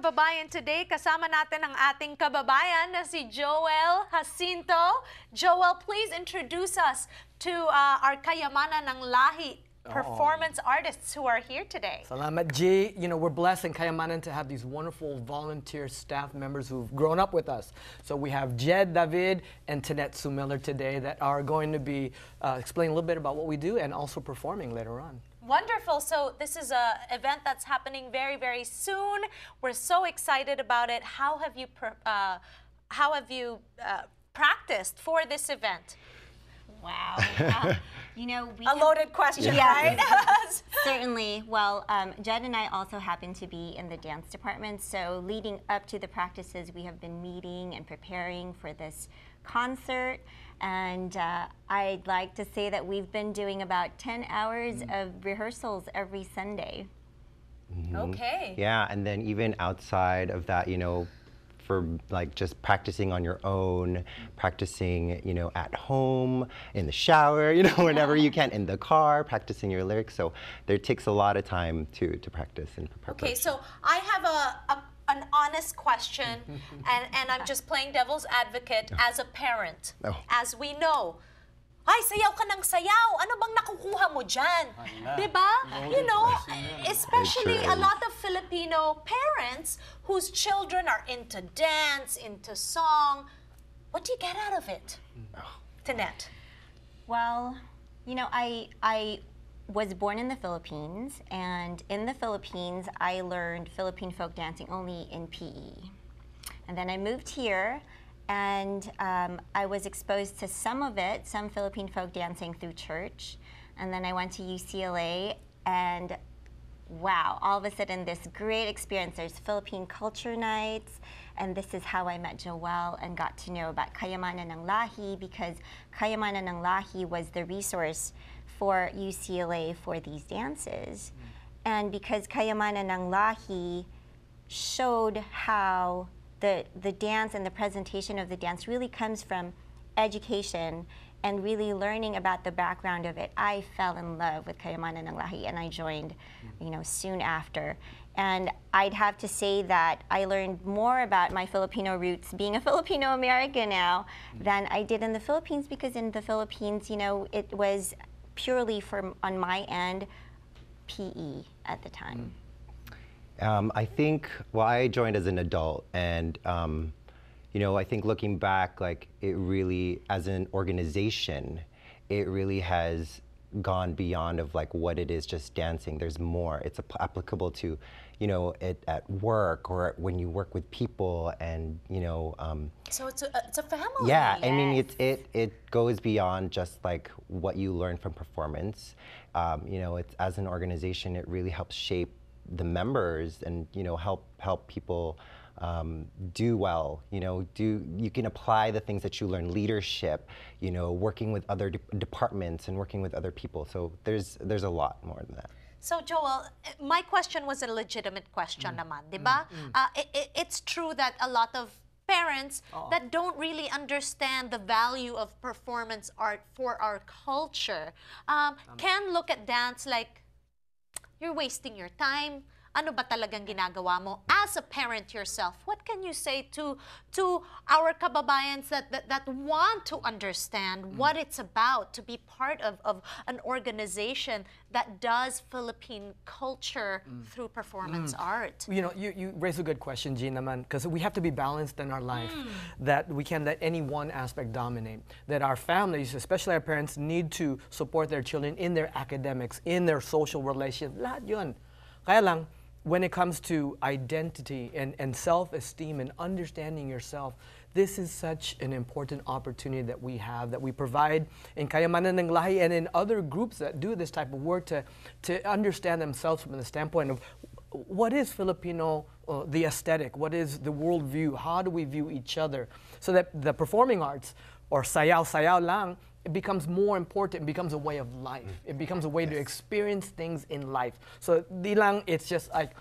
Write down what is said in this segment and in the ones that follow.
Kababayan Today, kasama natin ang ating kababayan na si Joel Jacinto. Joel, please introduce us to our Kayamanan ng Lahi performance artists who are here today. Salamat, G. You know, we're blessed in Kayamanan to have these wonderful volunteer staff members who've grown up with us. So we have Jed David and Tinette Sumiller today that are going to be explaining a little bit about what we do and also performing later on. Wonderful. So this is an event that's happening very, very soon. We're so excited about it. How have you practiced for this event? Wow. You know, a loaded question, right? Certainly. Well, Jed and I also happen to be in the dance department, so leading up to the practices, we have been meeting and preparing for this concert, and I'd like to say that we've been doing about 10 hours of rehearsals every Sunday. Okay. Yeah, and then even outside of that, you know, for like just practicing on your own, practicing, you know, at home, in the shower, you know, whenever you can, in the car, practicing your lyrics. So there takes a lot of time to practice and prepare. Okay, so I have an honest question, and I'm just playing devil's advocate as a parent. As we know, ay, sayaw ka ng sayaw. Ano bang nakukuha mo dyan? Diba? You know, especially a lot of Filipino parents whose children are into dance, into song. What do you get out of it? Tinette. Well, you know, I was born in the Philippines, and in the Philippines, I learned Philippine folk dancing only in PE. And then I moved here, and I was exposed to some of it, some Philippine folk dancing through church. And then I went to UCLA, and wow, all of a sudden this great experience. There's Philippine culture nights, and this is how I met Joel and got to know about Kayamanan ng Lahi, because Kayamanan ng Lahi was the resource for UCLA for these dances. And because Kayamanan ng Lahi showed how the dance and the presentation of the dance really comes from education and really learning about the background of it, I fell in love with Kayamanan ng Lahi, and I joined, you know, soon after. And I'd have to say that I learned more about my Filipino roots being a Filipino-American now than I did in the Philippines, because in the Philippines, you know, it was purely on my end, PE at the time. I think, well, I joined as an adult, and you know, I think looking back, like it really, as an organization, it really has gone beyond of like what it is just dancing. There's more. It's applicable to, you know, at work or when you work with people, and you know. So it's a family. Yeah, yes. I mean, it goes beyond just like what you learn from performance. You know, it's, as an organization, it really helps shape the members, and you know, help people do well. You know, you can apply the things that you learn, leadership, you know, working with other departments and working with other people. So there's a lot more than that. So Joel, my question was a legitimate question naman, di ba? It's true that a lot of parents that don't really understand the value of performance art for our culture can look at dance like, you're wasting your time. Ano ba talagang ginagawa mo? As a parent yourself, what can you say to our kababayans that want to understand what it's about to be part of an organization that does Philippine culture through performance art? You know, you raise a good question, Jean, naman, because we have to be balanced in our life, that we can't let any one aspect dominate, that our families, especially our parents, need to support their children in their academics, in their social relationships, lahat yun. Kaya lang, when it comes to identity and self-esteem and understanding yourself, this is such an important opportunity that we have, that we provide in Kayamanan ng Lahi and in other groups that do this type of work to understand themselves from the standpoint of what is Filipino, the aesthetic, what is the worldview, how do we view each other, so that the performing arts, or sayaw lang, it becomes more important. It becomes a way of life. It becomes a way to experience things in life. So di lang it's just like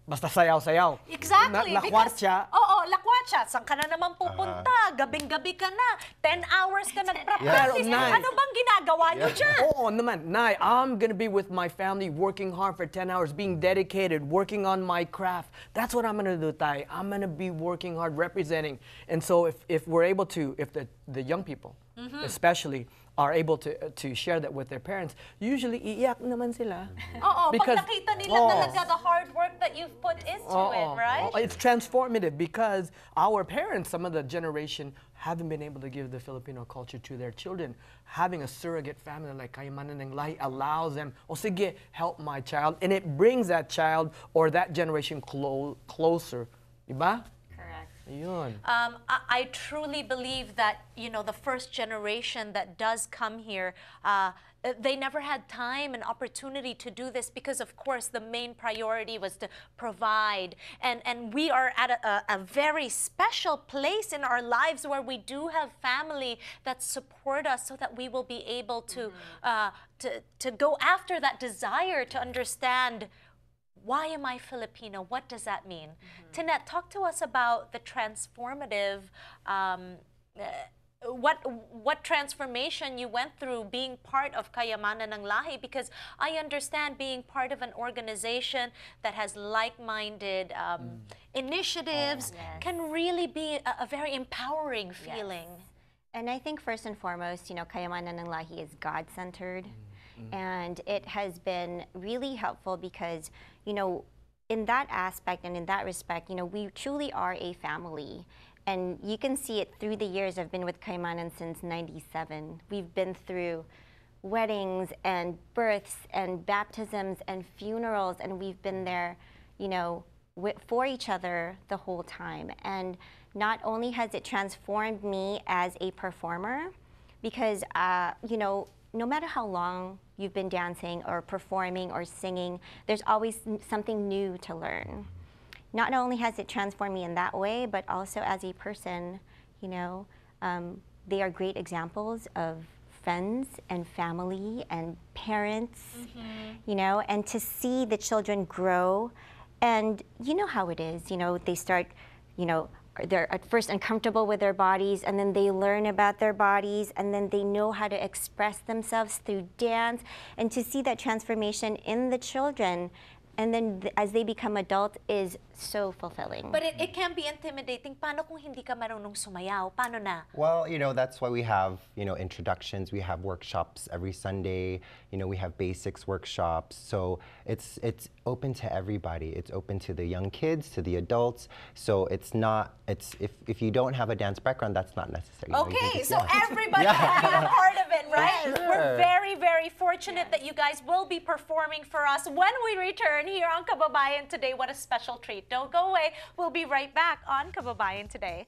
basta sayaw-sayaw. Exactly. Lakwatsa. Lakwatsa. Saan ka na naman pupunta? Gabing-gabi ka na. 10 hours ka nag-practice. Ano bang anong ginagawa niyo dyan? Oo naman, Nay, I'm gonna be with my family working hard for 10 hours, being dedicated, working on my craft. That's what I'm gonna do, Tay. I'm gonna be working hard, representing. And so if we're able to, if the young people, especially, are able to share that with their parents, usually iiyak naman sila. Oo, pag nakita nila talaga the hard work that you've put into it, right? It's transformative because our parents, some of the generation, haven't been able to give the Filipino culture to their children. Having a surrogate family like Kayamanan and Lahi allows them, o sige, help my child, and it brings that child or that generation closer. Diba? Yun. I truly believe that, you know, the first generation that does come here, they never had time and opportunity to do this because, of course, the main priority was to provide. And we are at a very special place in our lives where we do have family that support us so that we will be able to go after that desire to understand, why am I Filipino? What does that mean? Tinette, talk to us about the transformative, what transformation you went through being part of Kayamanan ng Lahi, because I understand being part of an organization that has like-minded initiatives can really be a very empowering feeling. And I think first and foremost, you know, Kayamanan ng Lahi is God-centered. And it has been really helpful because, you know, in that aspect and in that respect, you know, we truly are a family. And you can see it through the years. I've been with Kayamanan since '97. We've been through weddings and births and baptisms and funerals, and we've been there, you know, for each other the whole time. And not only has it transformed me as a performer, because, you know, no matter how long you've been dancing or performing or singing, there's always something new to learn. Not only has it transformed me in that way, but also as a person, you know, they are great examples of friends and family and parents, you know, and to see the children grow. And you know how it is, you know, they start, you know, they're at first uncomfortable with their bodies, and then they learn about their bodies, and then they know how to express themselves through dance, and to see that transformation in the children, and then as they become adults, is so fulfilling. But it can be intimidating. Paano kung hindi ka marunong sumayaw? Paano na? Well, you know, that's why we have, you know, introductions. We have workshops every Sunday. You know, we have basics workshops. So it's open to everybody. It's open to the young kids, to the adults. So it's not, if you don't have a dance background, that's not necessary. Okay, so everybody can be a part of it, right? Sure. We're very, very fortunate that you guys will be performing for us when we return here on Kababayan Today. What a special treat. Don't go away. We'll be right back on Kababayan Today.